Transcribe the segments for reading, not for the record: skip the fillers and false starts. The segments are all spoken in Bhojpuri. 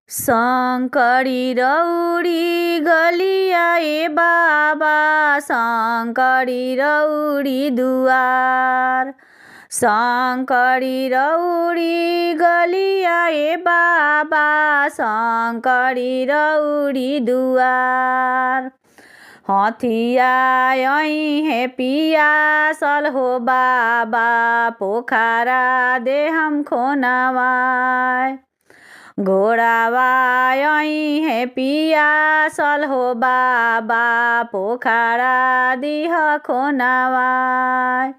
शङ्करी रौडी गलिया ए बाबा, शङ्करी रौडी दुवार। शङ्करी रौडी गलिया ए बाबा, शङ्करी रौडी दुवार। हथिया हे पियासल हो बाबा, पोखरा दे हम खोनावाय। घोड़ावा हे पियासल हो बाबा, पोखरा दिह खोनावाय।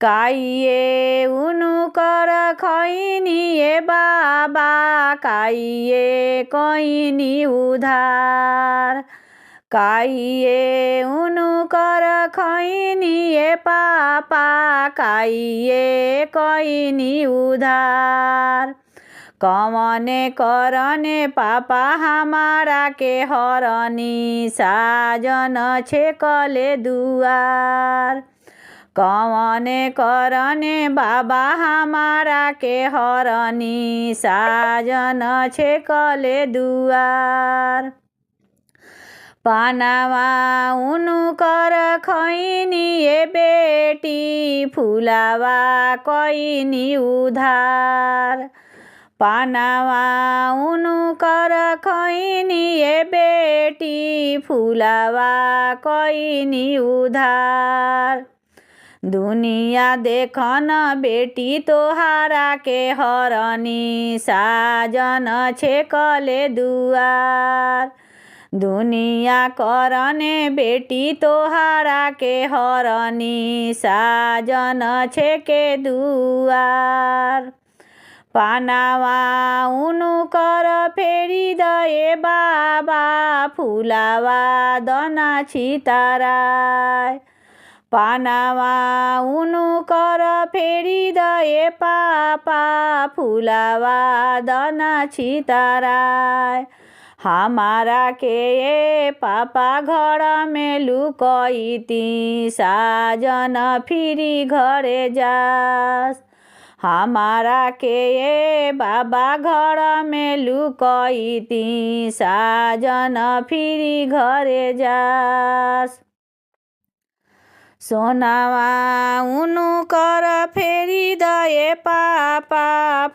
काइए उनु कर खैनी ए बाबा, काइए कैनी उधार। काइए उनु कर खैनी ए पापा, काइए कैनी उधार। कमने करने पापा हमारा के हरनी, साजन छेकले दुआर। कमने करने बाबा हमारा के हरनी, साजन छेकले दुआर। पानावा उनु कर खैनी ए बेटी, फुलावा कैनी उधार। पानावा उनु कर खैनी ए बेटी, फुलावा कैनी उधार। दुनिया देखन बेटी तोहारा के हरनी, साजन छेकले दुआर। दुनिया करने बेटी तोहारा के हरनी, साजन छेके दुआर। पानावा उनु कर फेरि दए बाबा, फुलावा दना छिताराय। पानावा उनु कर फेरि दए पापा, फुलावा दना छिताराय। हमारा के ए पापा घर में लुकैती, साजन फिरी घरे जास। हमारा के ए बाबा घर में लुकैती, साजन फिरी घरे जास। सोनावा उनु कर फेरि दए पापा।